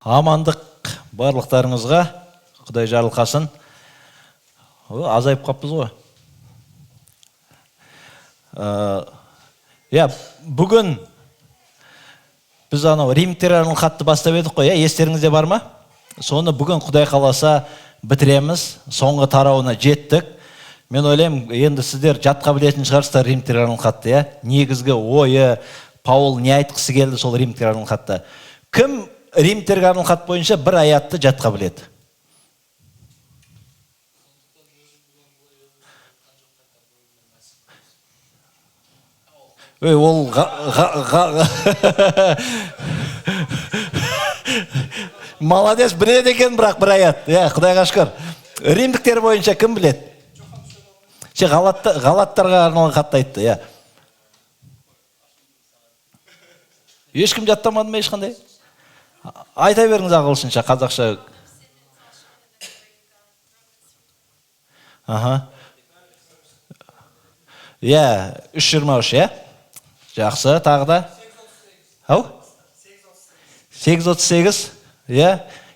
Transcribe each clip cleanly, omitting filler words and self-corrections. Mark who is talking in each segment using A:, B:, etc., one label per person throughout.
A: Амандық барлықтарыңызға, Құдай жарылқасын. Азайып қаппыз ғой. Бүгін біз Римдіктердің хатты бастап едік қой, естеріңізде бар ма? Соны бүгін Құдай қаласа бітіреміз, соңғы тарауына жеттік. Мен ойлаймын, енді сіздер жатқа білетін шығарсыздар Римдіктердің хатты, негізгі ойы, Паул не айтқысы келді сол Римдіктердің хатты. Кім Римдіктердің хат бойынша бір аятты жатқа біледі? Ол молодец, біледі екен, бірақ бір аят. Құдайға шүкір. Римдіктер бойынша кім біледі? Галаттарға арналған хатты айтты. Ешкім жаттамады ма ешқандай? Айта беріңіз ағылшынша, қазақша. Аха. 3:23, Жақсы, тағы да. 8:38.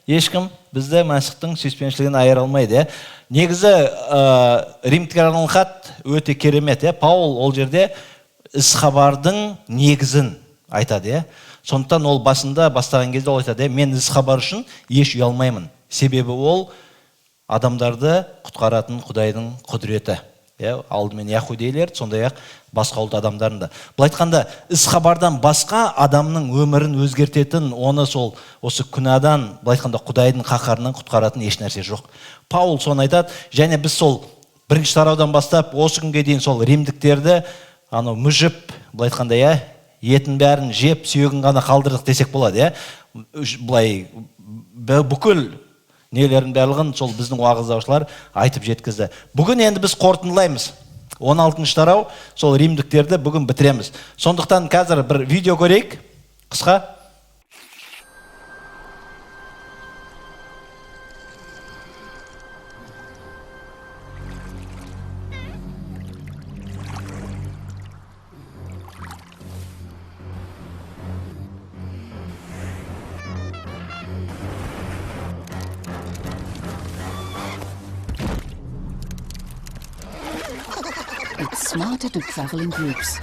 A: Ешкім бізді Мәсіхтің сүйіспеншілігін айыра алмайды. Негізі Римдіктердің хат өте керемет. Паул ол жерде ісхабардың негізін айтады. Сондықтан ол бастаған кезде ол айтады, мен ісхабар үшін еш ұялмаймын. Себебі ол адамдарды құтқаратын Құдайдың құдіреті. Алдымен яһудейлер, сондай-ақ басқа ұлт адамдарында. Бұл айтқанда, ісхабардан басқа адамның өмірін өзгертетін, оны осы күнәдан, бұл айтқанда Құдайдың қаһарынан құтқаратын еш нәрсе жоқ. Паул соны айтады, және біз сол бірінші тараудан бастап осы күнге дейін сол римдіктерді мүжіп, бұл айтқанда етін бәрін жеп, сүйегін ғана қалдырдық десек болады. Бұлай бүкіл нелерін барлығын сол біздің уағыздаушылар айтып жеткізді. Бүгін енді біз қорытындылаймыз. 16-шы тарау, сол римдіктерді бүгін бітіреміз. Сондықтан қазір бір видео көрейік, қысқа.
B: It's smarter to travel in groups.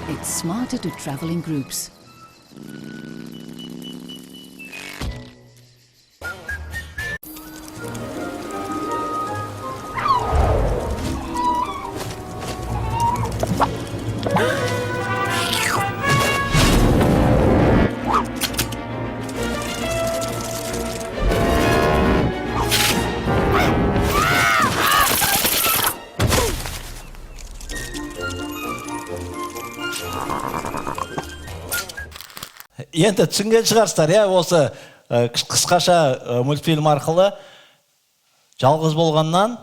B: It's smarter to travel in groups.
A: Енді түсінген шығарсыздар, осы қысқаша мультфильм арқылы жалғыз болғаннан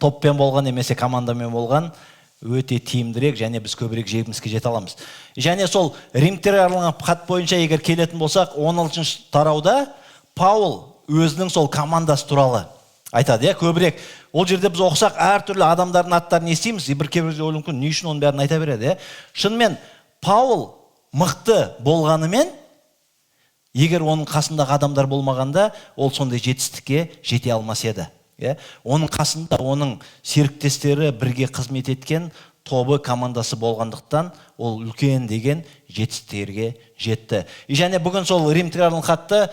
A: топпен болған немесе командамен болған өте тиімдірек, және біз көбірек жеңіске жете аламыз. Және сол римдіктерге арналған хат бойынша егер келетін болсақ, 16-шы тарауда Паул өзінің сол командасы туралы айтады. Көбірек ол жерде біз оқысақ, әртүрлі адамдардың аттарын естиміз, бір кейбірде ойлауы мүмкін, не үшін оның бәрін айта береді. Шынымен Паул мықты болғанымен, егер оның қасындағы адамдар болмағанда, ол сондай жетістікке жете алмас еді. Оның қасында оның серіктестері бірге қызмет еткен тобы, командасы болғандықтан, ол үлкен деген жетістіктерге жетті. Және бүгін сол римдіктердің хатты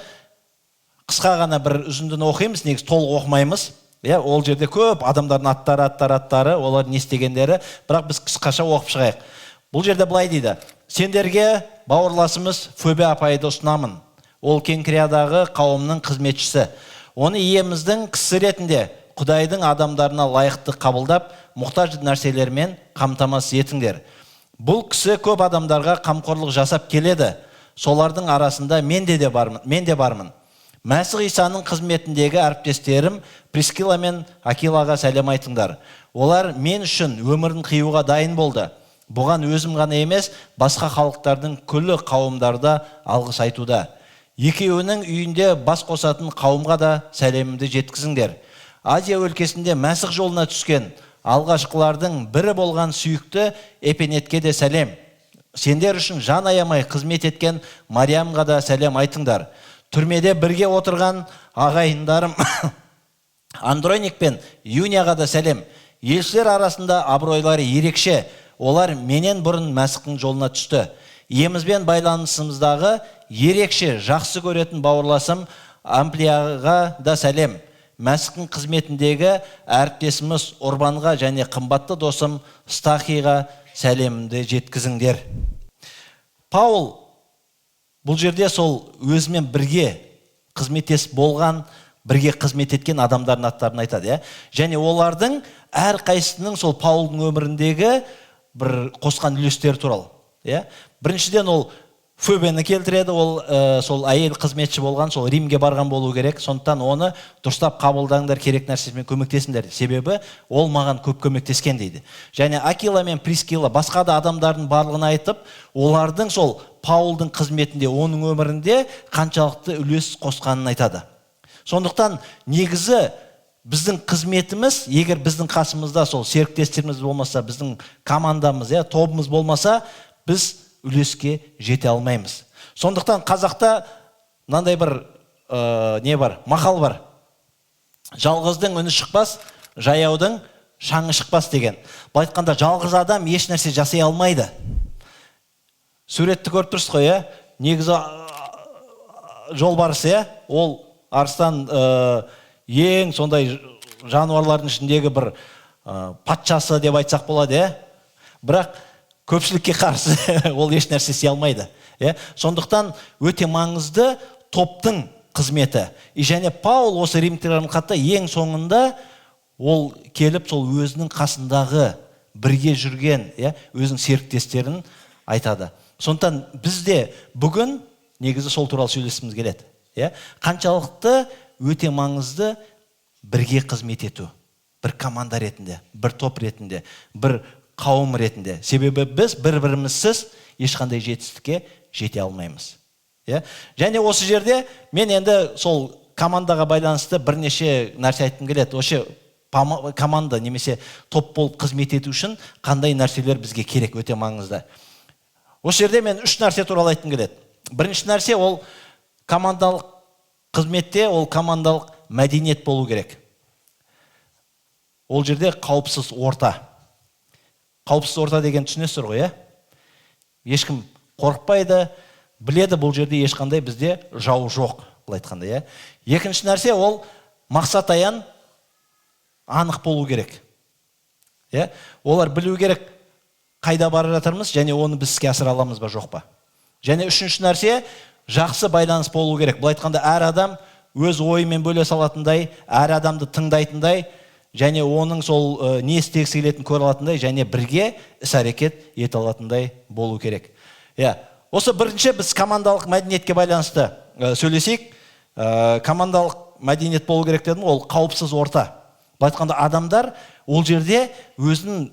A: қысқа ғана бір үзіндіні оқимыз, негіз толық оқымаймыз. Ол жерде көп адамдардың аттары, олар не істегендері, бірақ біз қысқаша оқып шығайық. Бұл жерде былай дейді: сендерге бауырласымыз Фөбе апайды ұсынамын. ол Кеңкіриядағы қауымның қызметшісі. Оны иеміздің кісі ретінде Құдайдың адамдарына лайықты қабылдап, мұқтаж нәрселермен қамтамасыз етіңдер. Бұл кісі көп адамдарға қамқорлық жасап келеді. Солардың арасында мен де бармын. Мәсіх Исаның қызметіндегі әріптестерім Прискила мен Акилаға сәлем айтыңдар. Олар мен үшін өмірін қиюға дайын болды. Бұған өзім ғана емес, басқа халықтардың күллі қауымдарда алғыс айтуда. Екеуінің үйінде бас қосатын қауымға да сәлемімді жеткізіңдер. Азия өлкесінде Мәсіх жолына түскен алғашқылардың бірі болған сүйікті Эпенетке де сәлем. Сендер үшін жан аямай қызмет еткен Мариямға да сәлем айтыңдар. Түрмеде бірге отырған ағайындарым Андроник пен Юнияға да сәлем. Елшілер арасында абыройлары ерекше. Олар менен бұрын Мәсіхтің жолына түсті. Иемізбен байланысымыздағы ерекше жақсы көретін бауырласым Амплияға да сәлем. Мәсіхтің қызметіндегі әріптесіміз Орбанға және қымбатты досым Стахиға сәлемімді жеткізіңдер. Паул бұл жерде сол өзімен бірге қызметтес болған, бірге қызмет еткен адамдардың аттарын айтады. Және олардың әрқайсысының сол Паулдың өміріндегі бір қосқан үлестері туралы. Біріншіден ол Фөбені келтіреді, ол сол әйел қызметші болған, сол Римге барған болу керек. Сондықтан оны дұрыстап қабылдаңдар, керек нәрсесімен көмектесіңдер. Себебі ол маған көп көмектескен дейді. Және Акила мен Прискила басқа да адамдардың барлығын айтып, олардың сол Паулдың қызметінде, оның өмірінде қаншалықты үлес қосқанын айтады. Сондықтан негізі біздің қызметіміз, егер біздің қасымызда сол серіктестеріміз болмаса, біздің командамыз, тобымыз болмаса, біз үлеске жете алмаймыз. Сондықтан қазақта мынандай бір мақал бар. Жалғыздың үні шықпас, жаяудың шаңы шықпас деген. Бұл айтқанда жалғыз адам еш нәрсе жасай алмайды. Суретті көріп тұрсыз ғой, негізі жолбарыс, ол арыстан ең сондай жануарлардың ішіндегі бір патшасы деп айтсақ болады, бірақ көпшілікке қарсы ол еш нәрсе істей алмайды. Сондықтан өте маңызды топтың қызметі. Және Паул осы Римдердің хатта ең соңында ол келіп сол өзінің қасындағы бірге жүрген, өзінің серіктестерін айтады. Сондықтан бізде бүгін негізі сол туралы сөйлескіміз келеді. Қаншалықты өте маңызды бірге қызмет ету, бір команда ретінде, бір топ ретінде, бір қауым ретінде. Себебі біз бір-бірімізсіз ешқандай жетістікке жете алмаймыз. Және осы жерде мен енді сол командаға байланысты бірнеше нәрсе айтқым келеді. Осы команда немесе топ болып қызмет ету үшін қандай нәрселер бізге керек, өте маңызды. Осы жерде мен үш нәрсе туралы айтқым келеді. Бірінші нәрсе ол командалық қызметте, ол командалық мәдениет болу керек. Ол жерде қауіпсіз орта. Қауіпсіз орта деген түсінесіздер ғой, ешкім қорықпайды, біледі бұл жерде ешқандай бізде жау жоқ, бұл айтқанда. Екінші нәрсе ол мақсат аян анық болу керек. Олар білу керек қайда бара жатырмыз және оны біз іске асыра аламыз ба, жоқ па. Және үшінші нәрсе жақсы байланыс болу керек. Бұл айтқанда әр адам өз ойымен бөле салатындай, әр адамды тыңдайтындай, және оның сол не істегісі келетінін көре алатындай, және бірге іс-әрекет ете алатындай болу керек. Осы бірінші біз командалық мәдениетке байланысты сөйлесейік. Командалық мәдениет болу керек дедім, ол қауіпсіз орта. Бұл айтқанда адамдар ол жерде өзін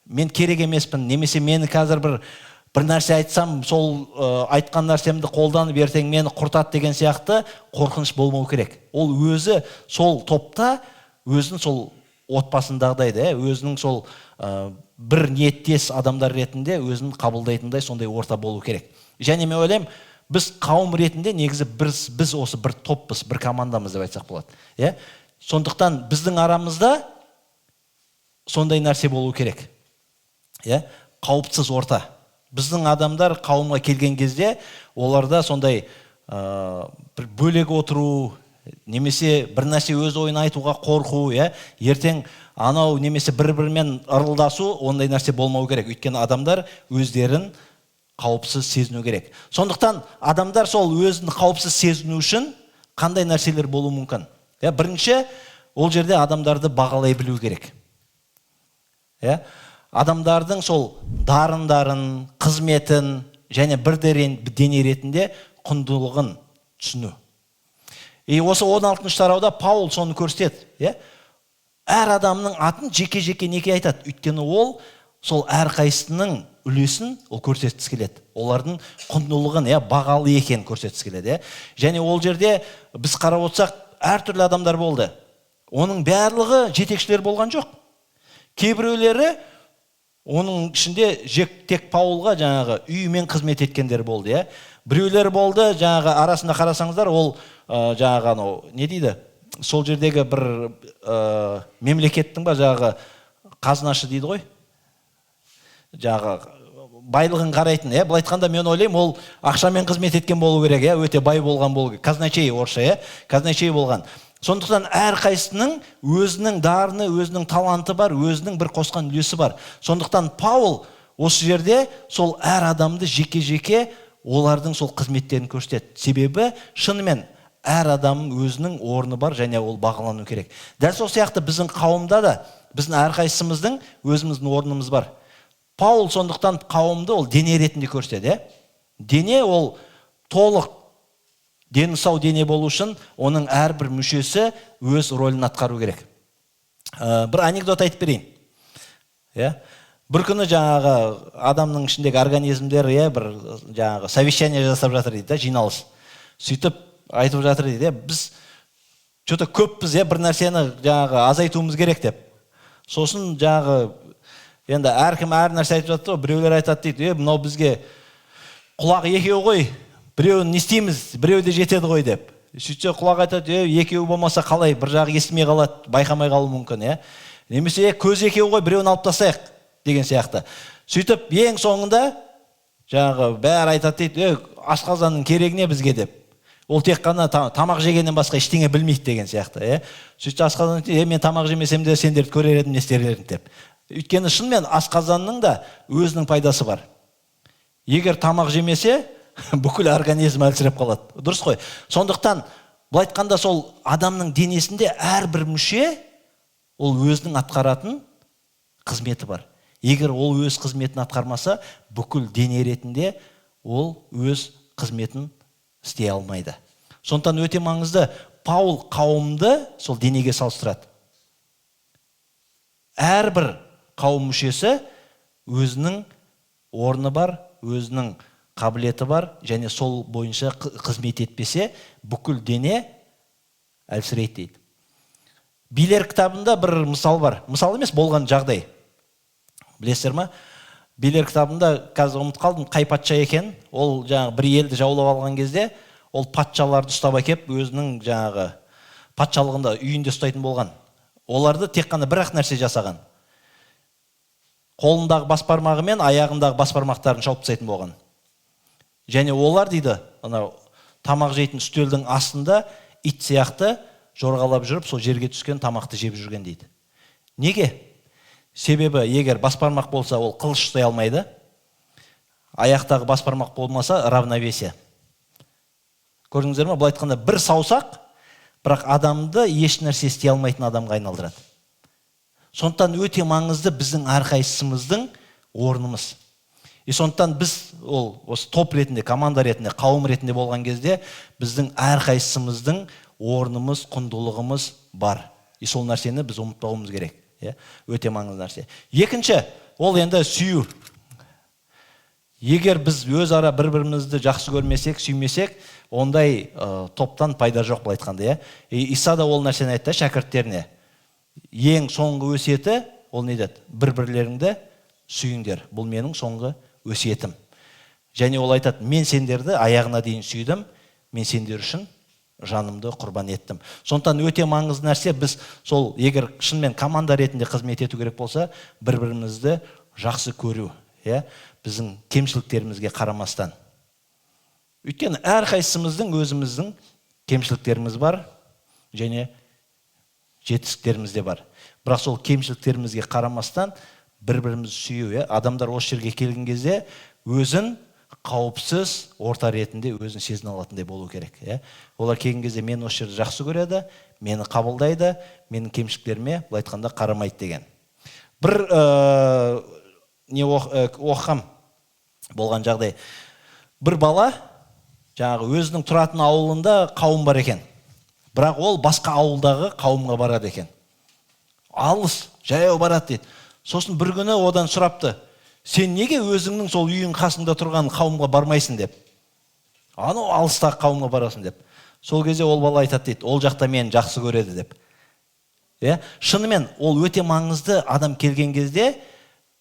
A: мен керек емеспін, немесе мені қазір бір нәрсе айтсам, сол айтқан нәрсемді қолданып ертең мені құртады деген сияқты қорқыныш болмау керек. Ол өзі сол топта өзінің сол отбасындағыдай, өзінің сол бір ниеттес адамдар ретінде өзін қабылдайтындай сондай орта болу керек. Және мен ойлаймын, біз қауым ретінде негізі біз осы бір топпыз, бір командамыз деп айтсақ болады. Сондықтан біздің арамызда сондай нәрсе болу керек. Қауіпсіз орта. Біздің адамдар қауымға келген кезде оларда сондай бір бөлек отыру, немесе бір нәрсе өз ойын айтуға қорқу, ертең анау немесе бір-бірімен ырылдасу, ондай нәрсе болмау керек. Өйткені адамдар өздерін қауіпсіз сезіну керек. Сондықтан адамдар сол өзін қауіпсіз сезіну үшін қандай нәрселер болуы мүмкін? Бірінші, ол жерде адамдарды бағалай білу керек. Адамдардың сол дарындарын, қызметін және бір дене ретінде құндылығын түсіну. Осы 16-шы тарауда Паул соны көрсетеді. Әр адамның атын жеке-жеке неге айтады? Өйткені ол сол әрқайсының үлесін ол көрсеткісі келеді. Олардың құндылығын, бағалы екенін көрсеткісі келеді. Және ол жерде біз қарап отырсақ, әртүрлі адамдар болды. Оның барлығы жетекшілер болған жоқ. Кейбіреулері оның ішінде тек Паулға жаңағы үйімен қызмет еткендер болды. Біреулер болды, жаңағы арасында қарасаңыздар, ол жаңағы не дейді? Сол жердегі бір мемлекеттің жаңағы қазынашы дейді ғой. Жаңағы байлығын қарайтын, былай айтқанда мен ойлаймын, ол ақшамен қызмет еткен болу керек, өте бай болған болу керек. Казначей орысша, казначей болған. Сондықтан әрқайсының өзінің дарыны, өзінің таланты бар, өзінің бір қосқан үлесі бар. Сондықтан Паул осы жерде сол әр адамды жеке-жеке олардың сол қызметтерін көрсетеді. Себебі шынымен әр адам өзінің орны бар және ол бағалану керек. Дәл сол сияқты біздің қауымда да біздің әрқайсымыздың өзіміздің орнымыз бар. Паул сондықтан қауымды ол дене ретінде көрсетеді. Дене ол толық дені сау дене болу үшін оның әрбір мүшесі өз рөлін атқару керек. Бір анекдот айтып берейін. Бір күні жаңағы адамның ішіндегі организмдер бір жаңағы совещание жасап жатыр дейді, жиналыс. Сөйтіп айтып жатыр дейді, біз что-то көппіз, бір нәрсені жаңағы азайтуымыз керек деп. Сосын жаңағы енді әркім әр нәрсе айтып жатыр, біреулер айтады дейді, мынау бізге құлақ екеу ғой, біреуін не істейміз, біреу де жетеді ғой деп. Сөйтсе құлақ айтады, екеу болмаса қалай, бір жағы естімей қалады, байқамай қалуы мүмкін. Немесе көз екеу ғой, біреуін алып тастайық деген сияқты. Сөйтіп ең соңында жаңағы бәрі айтады дейді, асқазанның керегіне бізге деп. Ол тек қана тамақ жегеннен басқа ештеңе білмейді деген сияқты. Сөйтсе асқазан дейді, мен тамақ жемесем де сендерді көрер едім, не істер едім деп. Өйткені шынымен асқазанның да өзінің пайдасы бар. Егер тамақ жемесе, бүкіл организм әлсіреп қалады. Дұрыс қой. Сондықтан бұл айтқанда сол адамның денесінде әрбір мүше ол өзінің атқаратын қызметі бар. Егер ол өз қызметін атқармаса, бүкіл дене ретінде ол өз қызметін істей алмайды. Сондықтан өте маңызды, Паул қауымды сол денеге салыстырады. Әрбір қауым мүшесі өзінің орны бар, өзінің қабілеті бар, және сол бойынша қызмет етпесе, бүкіл дене әлсірейді дейді. Билер кітабында бір мысал бар. Мысал емес, болған жағдай. Білесіздер ма? Билер кітабында, қазір ұмытып қалдым, қай патша екен, ол жаңағы бір елді жаулап алған кезде, ол патшаларды ұстап әкеп, өзінің жаңағы патшалығында үйінде ұстайтын болған. Оларды тек қана бір-ақ нәрсе жасаған. Қолындағы бас бармағы мен аяғындағы бас бармақтарын шауып тастайтын болған. Және олар дейді, тамақ жейтін үстелдің астында ит сияқты жорғалап жүріп, сол жерге түскен тамақты жеп жүрген дейді. Неге? Себебі, егер бас бармақ болса, ол қылыш ұстай алмайды. Аяқтағы бас бармақ болмаса, равновесие. Көрдіңіздер ме? Бұл айтқанда бір саусақ, бірақ адамды еш нәрсе істей алмайтын адамға айналдырады. Сондықтан өте маңызды біздің әрқайсымыздың орнымыз. Сондықтан біз осы топ ретінде, команда ретінде, қауым ретінде болған кезде біздің әрқайсымыздың орнымыз, құндылығымыз бар. Сол нәрсені біз ұмытпауымыз керек. Өте маңызды нәрсе. Екінші, ол енді сүю. Егер біз өз ара бір-бірімізді жақсы көрмесек, сүймесек, ондай топтан пайда жоқ бұл айтқанда. Иса да ол нәрсені айтты шәкірттеріне. Ең соңғы өсиеті, ол не деді? Бір-бірлеріңді сүйіңдер. Бұл менің соңғы өсиетім. Және ол айтады, мен сендерді аяғына дейін сүйдім, мен сендер үшін жанымды құрбан еттім. Сондықтан өте маңызды нәрсе, біз сол егер шынымен команда ретінде қызмет ету керек болса, бір-бірімізді жақсы көру, біздің кемшіліктерімізге қарамастан. Өйткені әрқайсымыздың өзіміздің кемшіліктеріміз бар, және жетістіктеріміз де бар. Бірақ сол кемшіліктерімізге қарамастан бір-бірімізді сүю. Адамдар осы жерге келген кезде өзін қауіпсіз орта ретінде өзін сезіне алатындай болу керек. Олар келген кезде мені осы жерде жақсы көреді, мені қабылдайды, менің кемшіліктеріме былай айтқанда қарамайды деген. Бір оқығам болған жағдай. Бір бала жаңағы өзінің тұратын ауылында қауым бар екен. Бірақ ол басқа ауылдағы қауымға барады екен. Алыс, жаяу барады дейді. Сосын бір күні одан сұрапты: сен неге өзіңнің сол үйің қасында тұрған қауымға бармайсың деп? Анау алыстағы қауымға барасың деп. Сол кезде ол бала айтады дейді: ол жақта мені жақсы көреді деп. Шынымен ол өте маңызды. Адам келген кезде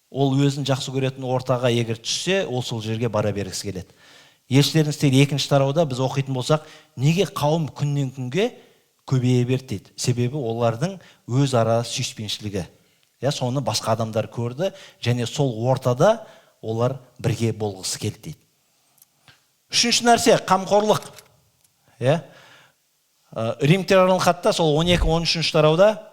A: ол өзін жақсы көретін ортаға егер түссе, ол сол жерге бара бергісі келеді. Елшілердің істері 2-ші тарауда біз оқитын болсақ, неге қауым күннен күнге көбейе берді дейді. Себебі олардың өз ара сүйіспеншілігі. Соны басқа адамдар көрді, және сол ортада олар бірге болғысы келді дейді. 3-ші нәрсе қамқорлық. Римдер арналған хатта сол 12-13 тарауда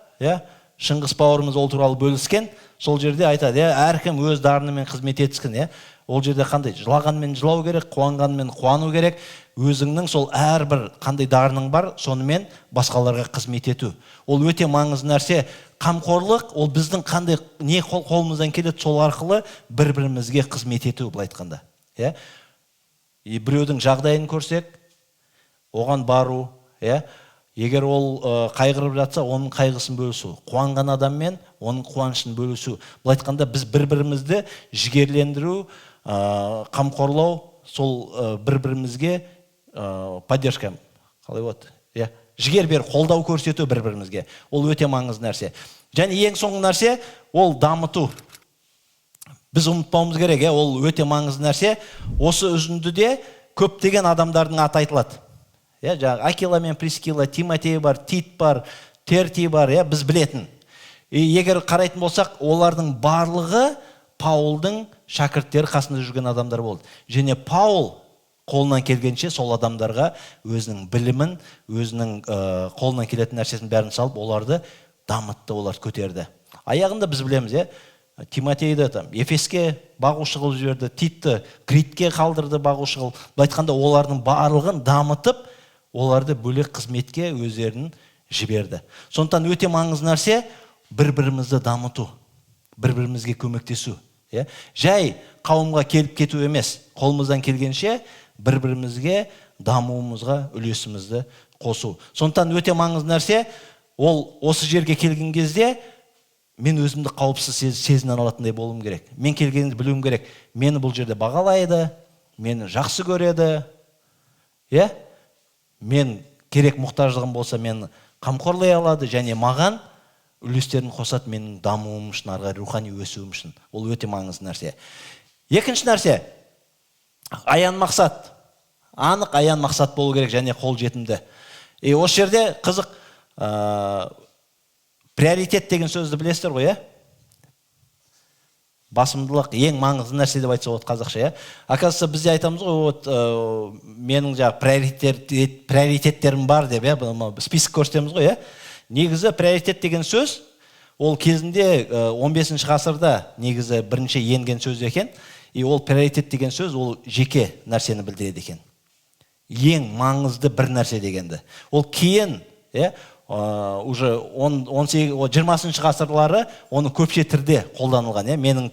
A: Шыңғыс бауырымыз ол туралы бөліскен. Сол жерде айтады, әркім өз дарынымен қызмет етсін. Ол жерде қандай? Жылағанмен жылау керек, қуанғанмен қуану керек. Өзіңнің сол әрбір қандай дарының бар, сонымен басқаларға қызмет ету. Ол өте маңызды нәрсе. Қамқорлық, ол біздің қандай не қолымыздан келеді, сол арқылы бір-бірімізге қызмет ету, былай айтқанда. Біреудің жағдайын көрсек, оған бару, егер ол қайғырып жатса, оның қайғысын бөлісу. Қуанған адаммен оның қуанышын бөлісу. Бұл айтқанда біз бір-бірімізді жігерлендіру, қамқорлау, сол бір-бірімізге поддержка, қалай болады? Жігер бер, қолдау көрсету бір-бірімізге. Ол өте маңызды нәрсе. Және ең соңғы нәрсе, ол дамыту. Біз ұмытпауымыз керек, ол өте маңызды нәрсе. Осы үзіндіде көптеген адамдардың аты айтылады. Акила мен Прискила, Тимотей бар, Тит бар, Терти бар, біз білетін. Егер қарайтын болсақ, олардың барлығы Паулдың шәкірттері, қасында жүрген адамдар болды. Және Паул қолынан келгенше сол адамдарға өзінің білімін, өзінің қолынан келетін нәрсесін бәрін салып, оларды дамытты, оларды көтерді. Аяғында біз білеміз, Тимотейді Ефеске бағушы қылып жіберді, Титті Критке қалдырды бағушы қылып. Бұл айтқанда олардың барлығын дамытып, оларды бөлек қызметке өздерін жіберді. Сондықтан өте маңызды нәрсе бір-бірімізді дамыту, бір-бірімізге көмектесу. Жай қауымға келіп кету емес, қолымыздан келгенше бір-бірімізге дамуымызға үлесімізді қосу. Сондықтан өте маңызды нәрсе, ол осы жерге келген кезде мен өзімді қауіпсіз сезіне алатындай болуым керек. Мен келгенді білуім керек. Мені бұл жерде бағалайды, мені жақсы көреді. Мен керек мұқтаждығым болса, мені қамқорлай алады, және маған үлестерін қосады менің дамуым үшін, арғы рухани өсуім үшін. Ол өте маңызды нәрсе. Екінші нәрсе, аян мақсат. Анық аян мақсат болу керек, және қол жетімді. Осы жерде қызық, приоритет деген сөзді білесіздер ғой, басымдылық, ең маңызды нәрсе деп айтса болады қазақша, Оказывается, бізде айтамыз ғой, менің приоритеттерім бар деп, список көрсетеміз ғой, Негізі приоритет деген сөз, ол кезінде 15-ші ғасырда негізі бірінші енген сөз екен. Ол приоритет деген сөз, ол жеке нәрсені білдіреді екен. Ең маңызды бір нәрсе дегенді. Ол кейін, уже 20-ші ғасырлары оны көпше түрде қолданылған, менің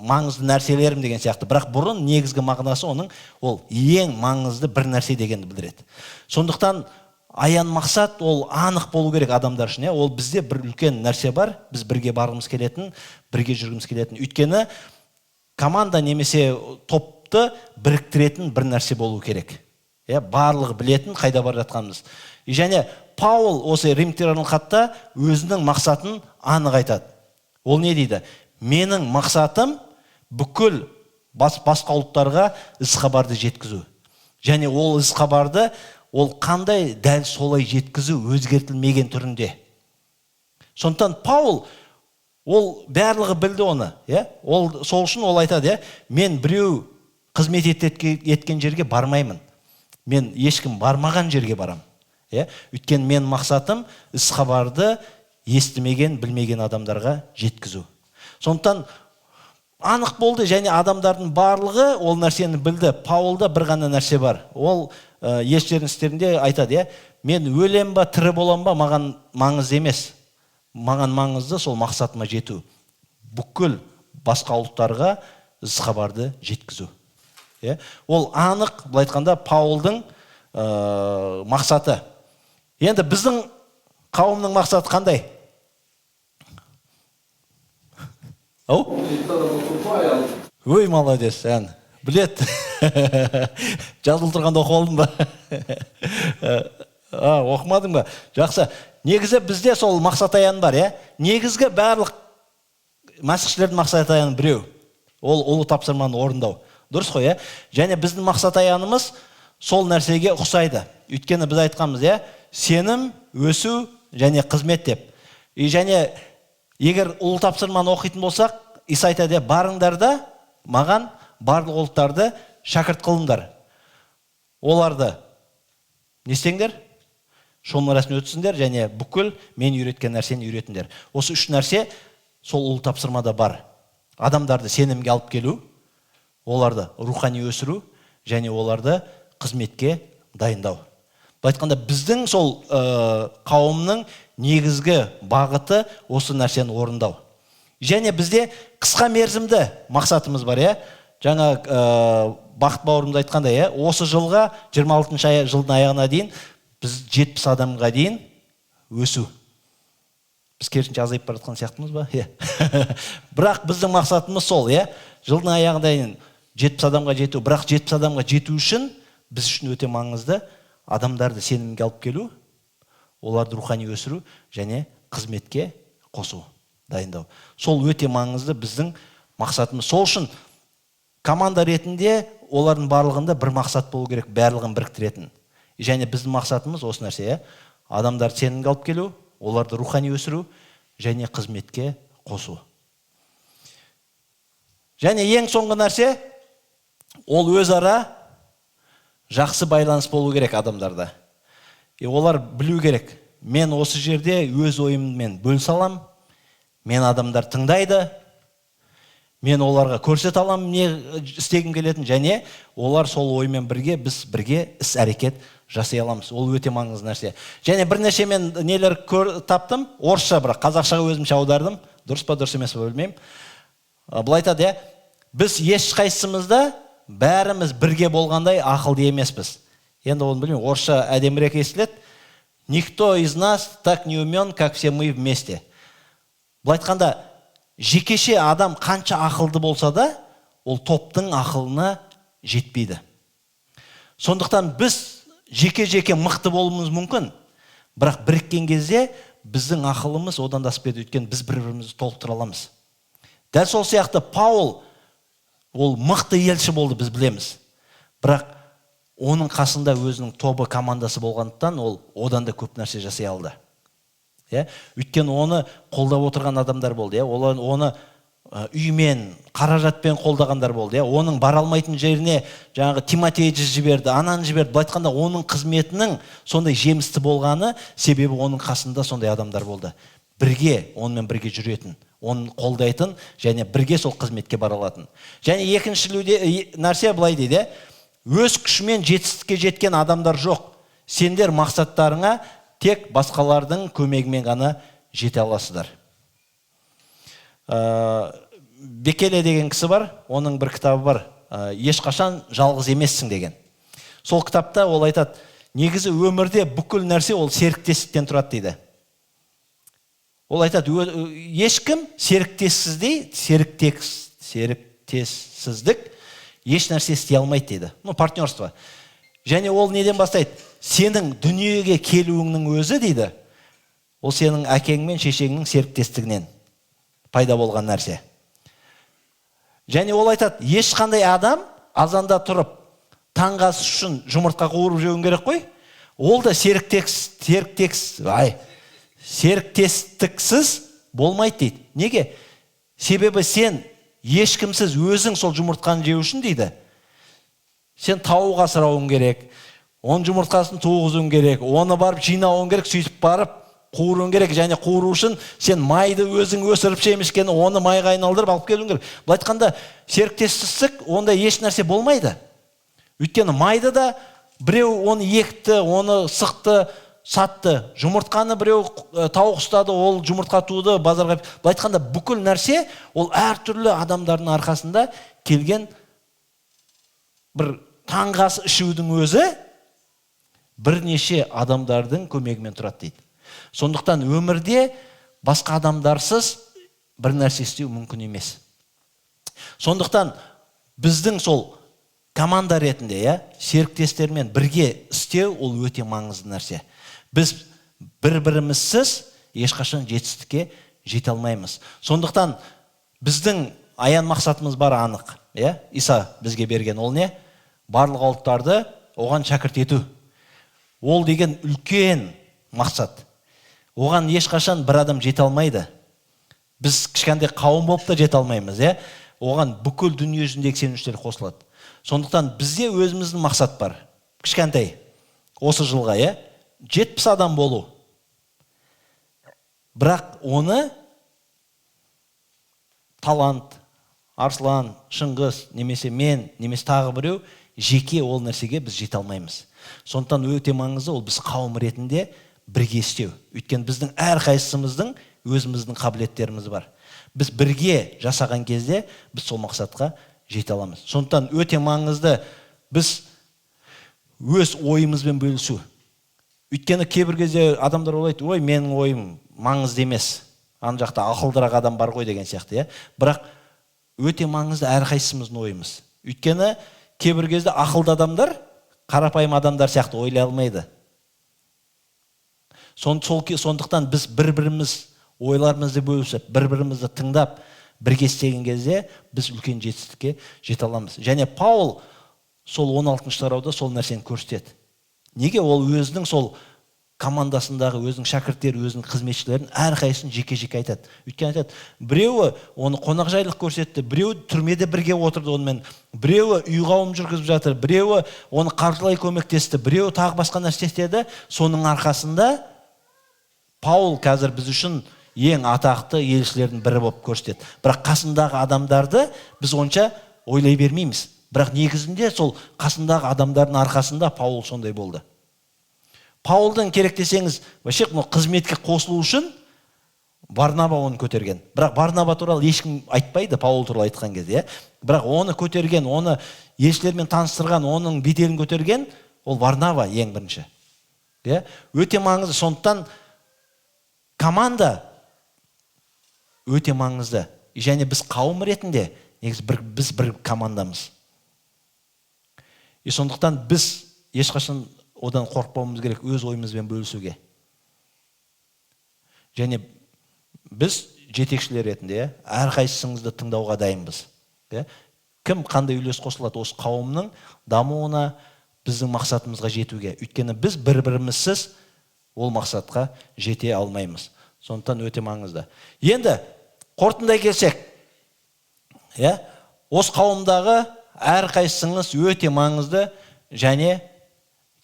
A: маңызды нәрселерім деген сияқты. Бірақ бұрын негізгі мағынасы оның ол ең маңызды бір нәрсе дегенді білдіреді. Сондықтан аян мақсат ол анық болу керек адамдар үшін. Ол бізде бір үлкен нәрсе бар, біз бірге барғымыз келетін, бірге жүргіміз келетін. Өйткені команда немесе топты біріктіретін бір нәрсе болу керек. Барлығы білетін, қайда бар жатқанымыз. Және Паул осы Римдердің хатта өзінің мақсатын анық айтады. Ол не дейді? Менің мақсатым бүкіл басқа ұлттарға із-хабарды жеткізу. Және ол із-хабарды ол қандай дәл солай жеткізу өзгертілмеген түрінде. Сондықтан Паул ол барлығы білді оны, Ол сол үшін ол айтады, мен біреу қызмет еткен жерге бармаймын. Мен ешкім бармаған жерге барам. Өйткені мен мақсатым із-хабарды естімеген, білмеген адамдарға жеткізу. Сондықтан анық болды, және адамдардың барлығы ол нәрсені білді. Паулда бір ғана нәрсе бар. Ол елшілердің істерінде айтады, мен өлем ба, тірі болам ба, маған маңызды емес. Маған маңызды сол мақсатыма жету. Бүкіл басқа ұлттарға із-хабарды жеткізу. Ол анық, былай айтқанда, Паулдың мақсаты. Енді біздің қауымның мақсаты қандай? Ой, молодец, ән. Білет. Жазылып тұрғанда оқып алдың ба? Оқымадың ба? Жақсы. Негізі бізде сол мақсат аян бар, Негізгі барлық мәсіхшілердің мақсат аяны біреу. Ол ұлы тапсырманы орындау. Дұрыс қой, Және біздің мақсат аянымыз сол нәрсеге ұқсайды. Өйткені біз айтқанбыз, сенім, өсу және қызмет деп. Және егер ұлы тапсырманы оқитын болсақ, Иса айтады, барыңдар да маған барлық ұлттарды шәкірт қылыңдар. Оларды не істеңдер? Шомырасын өтсіңдер және бүкіл мен үйреткен нәрсені үйретіңдер. Осы үш нәрсе сол ұлы тапсырмада бар. Адамдарды сенімге алып келу, оларды рухани өсіру және оларды қызметке дайындау. Былай айтқанда біздің сол қауымның негізгі бағыты осы нәрсені орындау. Және бізде қысқа мерзімді мақсатымыз бар, Жаңа Бақыт бауырымыз айтқандай, осы жылға 26 жылдың аяғына дейін біз 70 адамға дейін өсу. Біз керісінше азайып бара жатқан сияқтымыз ба? Бірақ біздің мақсатымыз сол, жылдың аяғына дейін 70 адамға жету. Бірақ 70 адамға жету үшін біз үшін өте маңызды адамдарды сенімге алып келу, оларды рухани өсіру және қызметке қосу, дайындау. Сол өте маңызды біздің мақсатымыз. Сол үшін команда ретінде олардың барлығында бір мақсат болу керек, барлығын біріктіретін. Және біздің мақсатымыз осы нәрсе, адамдарды сенімге алып келу, оларды рухани өсіру және қызметке қосу. Және ең соңғы нәрсе, ол өзара жақсы байланыс болу керек адамдарда. Олар білу керек, мен осы жерде өз ойыммен бөлісе аламын, мен адамдар тыңдайды, мен оларға көрсете аламын не істегім келетін, және олар сол оймен бірге, біз бірге іс әрекет жасай аламыз. Ол өте маңызды нәрсе. Және бірнеше мен нелер таптым, орысша, бірақ қазақшаға өзімше аудардым. Дұрыс па, дұрыс емес па білмеймін. Былай айтады, біз ешқайсымызда бәріміз бірге болғандай ақылды емеспіз. Енді оны білмеймін, орысша әдемірек естіледі. Никто из нас так не умен, как все мы вместе. Былай айтқанда, жекеше адам қанша ақылды болса да, ол топтың ақылына жетпейді. Сондықтан біз жеке-жеке мықты болуымыз мүмкін, бірақ біріккен кезде біздің ақылымыз одан да асып кетеді, өйткені біз бір-бірімізді толықтыра аламыз. Дәл сол сияқты Паул ол мықты елші болды, біз білеміз. Бірақ оның қасында өзінің тобы, командасы болғандықтан ол одан да көп нәрсе жасай алды. Өйткені оны қолдап отырған адамдар болды, оны үймен, қаражатпен қолдағандар болды, оның бара алмайтын жеріне жаңағы Тимотейді жіберді, ананы жіберді. Былай айтқанда, оның қызметінің сондай жемісті болғаны себебі оның қасында сондай адамдар болды. Бірге, онымен бірге жүретін, оны қолдайтын және бірге сол қызметке бара алатын. Және екінші нәрсе былай дейді, өз күшімен жетістікке жеткен адамдар жоқ. Сендер мақсаттарыңа тек басқалардың көмегімен ғана жете аласыздар. Бекеле деген кісі бар, оның бір кітабы бар, ешқашан жалғыз емессің деген. Сол кітапта ол айтады, негізі өмірде бүкіл нәрсе ол серіктестіктен тұрады дейді. Ол айтады, ешкім серіктессіздік еш нәрсе істей алмайды дейді. Партнерство. Және ол неден бастайды? Сенің дүниеге келуіңнің өзі дейді, ол сенің әкең мен шешеңнің серіктестігінен пайда болған нәрсе. Және ол айтады, ешқандай адам азанда тұрып, таңғы ас үшін жұмыртқа қуырып жеуің керек қой. Ол да серіктестіксіз болмайды дейді. Неге? Себебі сен ешкімсіз өзің сол жұмыртқаны жеу үшін дейді. Сен тауық асырауың керек, оның жұмыртқасын туғызуың керек, оны барып жинауың керек, сөйтіп барып қуыруың керек, және қуыру үшін сен майды өзің өсіріп жемешкен, оны майға айналдырып алып келуің керек. Бұл айтқанда серіктестік онда еш нәрсе болмайды. Өйткені майды да біреу оны екті, оны сықты, сатты. Жұмыртқаны біреу тауық ұстады, ол жұмыртқа туды, базарға. Бұл айтқанда бүкіл нәрсе ол әртүрлі адамдардың арқасында келген бір таңғасы ішудің өзі бірнеше адамдардың көмегімен тұрады дейді. Сондықтан өмірде басқа адамдарсыз бір нәрсе істеу мүмкін емес. Сондықтан біздің сол команда ретінде, серіктестермен бірге істеу ол өте маңызды нәрсе. Біз бір-бірімізсіз ешқашан жетістікке жете алмаймыз. Сондықтан біздің аян мақсатымыз бар анық. Иса бізге берген ол не? Барлық ұлттарды оған шәкірт ету. Ол деген үлкен мақсат. Оған ешқашан бір адам жете алмайды. Біз кішкентай қауым болып та жете алмаймыз. Оған бүкіл дүние жүзіндегі сенушілер қосылады. Сондықтан бізде өзіміздің мақсат бар. Кішкентай осы жылға 70 адам болу. Бірақ оны талант, Арслан, Шыңғыс, немесе мен, немесе тағы біреу жеке ол нәрсеге біз жете алмаймыз. Сондықтан өте маңызды ол біз қауым ретінде бірге істеу. Өйткені біздің әрқайсымыздың өзіміздің қабілеттеріміз бар. Біз бірге жасаған кезде біз сол мақсатқа жете аламыз. Сондықтан өте маңызды біз өз ойымызбен бөлісу. Өйткені кейбір кезде адамдар ойлайды, ой, менің ойым маңызды емес. Ана жақта ақылдырақ адам бар ғой деген сияқты. Бірақ өте маңызды әрқайсымыздың ойымыз. Өйткені кейбір кезде ақылды адамдар қарапайым адамдар сияқты ойлай алмайды. Сондықтан біз бір-біріміз ойларымызды бөлісіп, бір-бірімізді тыңдап, бірге істеген кезде біз үлкен жетістікке жете аламыз. Және Паул сол 16-шы тарауда сол нәрсені көрсетеді. Неге? Ол өзінің сол командасындағы өзінің шәкірттері, өзінің қызметшілерін әрқайсысын жеке-жеке айтады. Өйткені айтады, біреуі оны қонақжайлық көрсетті, біреуі түрмеде бірге отырды онымен, біреуі үй қауым жүргізіп жатыр, біреуі оны қаржылай көмектесті, біреуі тағы басқа нәрсе істеді. Соның арқасында Паул қазір біз үшін ең атақты елшілердің бірі болып көрсетеді. Бірақ қасындағы адамдарды біз онша ойлай бермейміз. Бірақ негізінде сол қасындағы адамдардың арқасында Паул сондай болды. Паулдың керек десеңіз, вообще қызметке қосылу үшін Барнаба оны көтерген. Бірақ Барнаба туралы ешкім айтпайды Паул туралы айтқан кезде. Бірақ оны көтерген, оны елшілермен таныстырған, оның беделін көтерген ол Барнаба ең бірінші. Өте маңызды. Сондықтан команда өте маңызды. Және біз қауым ретінде біз бір командамыз. Сондықтан біз ешқашан одан қорықпауымыз керек, өз ойымызбен бөлісуге. Және біз жетекшілер ретінде әрқайсыңызды тыңдауға дайынбыз. Кім қандай үлес қосылады осы қауымның дамуына, біздің мақсатымызға жетуге. Өйткені біз бір-бірімізсіз ол мақсатқа жете алмаймыз. Сондықтан өте маңызды. Енді қорытындай келсек, осы қауымдағы әрқайсыңыз өте маңызды және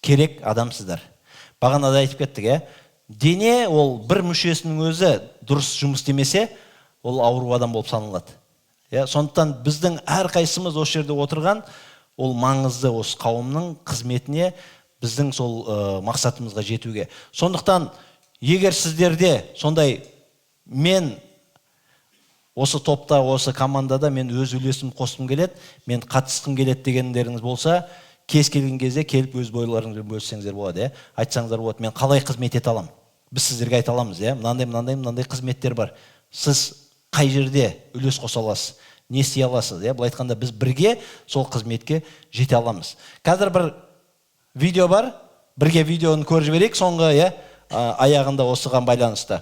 A: керек адамсыздар. Бағанада айтып кеттік, дене ол бір мүшесінің өзі дұрыс жұмыс істемесе, ол ауру адам болып саналады. Сондықтан біздің әрқайсымыз осы жерде отырған, ол маңызды осы қауымның қызметіне, біздің сол мақсатымызға жетуге. Сондықтан егер сіздерде сондай мен осы топта, осы командада мен өз үлесім қосқым келеді, мен қатысқым келеді дегендеріңіз болса, кез келген кезде келіп өз бойларыңызбен бөліссеңіздер болады, айтсаңыздар болады, мен қалай қызмет ете аламын? Біз сіздерге айта аламыз, мынандай қызметтер бар. Сіз қай жерде үлес қоса аласыз, не істей аласыз, бұл айтқанда біз бірге сол қызметке жете аламыз. Қазір бір видео бар, бірге видеоны көріп жіберейік, соңғы аяғында осыған байланысты.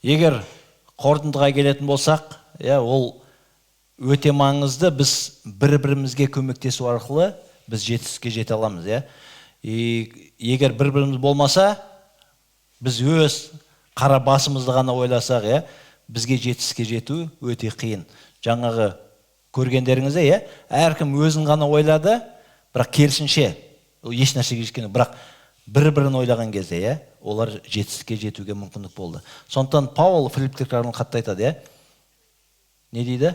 A: Егер қорытындыға келетін болсақ, ол өте маңызды. Біз бір-бірімізге көмектесу арқылы біз жетістікке жете аламыз. Егер бір-біріміз болмаса, біз өз қара басымызды ғана ойласақ, бізге жетістікке жету өте қиын. Жаңағы көргендеріңізде, әркім өзін ғана ойлады, бірақ керісінше еш нәрсеге жеткен, бірақ бір-бірін ойлаған кезде, олар жетістікке жетуге мүмкіндік болды. Сондықтан Паул Филипптерге арналған хатта айтады, не дейді?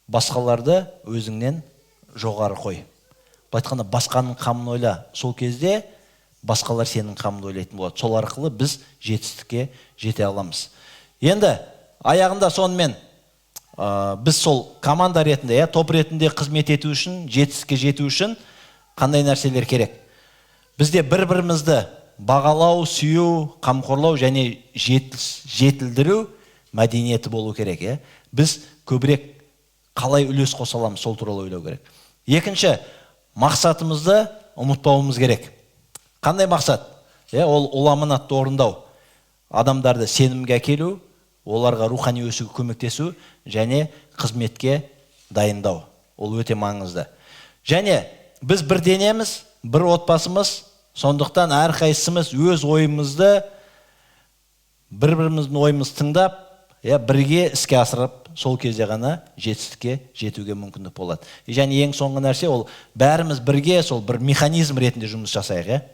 A: Басқаларды өзіңнен жоғары қой. Бұл айтқанда басқаның қамын ойла. Сол кезде басқалар сенің қамыңды ойлайтын болады. Сол арқылы біз жетістікке жете аламыз. Енді аяғында сонымен біз сол команда ретінде, топ ретінде қызмет ету үшін, жетістікке жету үшін қандай нәрселер керек? Бізде бір-бірімізді бағалау, сүю, қамқорлау және жетілдіру мәдениеті болу керек. Біз көбірек қалай үлес қоса аламыз, сол туралы ойлау керек. Екінші, мақсатымызды ұмытпауымыз керек. Қандай мақсат? Ол аманатты орындау, адамдарды сенімге әкелу, оларға рухани өсуге көмектесу және қызметке дайындау. Ол өте маңызды. Және біз бір денеміз, бір отбасымыз, сондықтан әрқайсымыз өз ойымызды, бір-біріміздің ойымызды тыңдап, бірге іске асырып, сол кезде ғана жетістікке жетуге мүмкіндік болады. Және ең соңғы нәрсе, ол бәріміз бірге сол бір механизм ретінде жұмыс жасайық,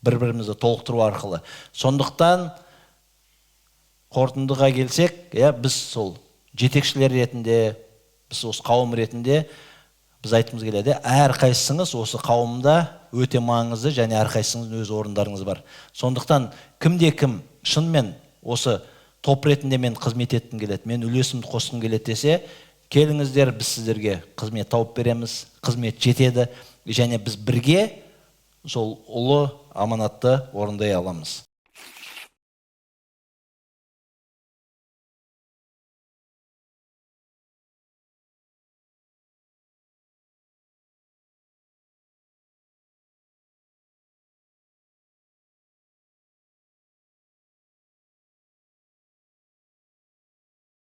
A: бір-бірімізді толықтыру арқылы. Сондықтан қорытындыға келсек, біз сол жетекшілер ретінде, біз осы қауым ретінде біз айтымыз келеді, әрқайсыңыз осы қауымда өте маңызды және әрқайсыңыздың өз орындарыңыз бар. Сондықтан кімде-кім шынымен осы топ ретінде мен қызмет еткім келеді, мен үлесімді қосқым келеді десе, келіңіздер, біз сіздерге қызмет тауып береміз, қызмет жетеді және біз бірге сол ұлы аманатты орындай аламыз.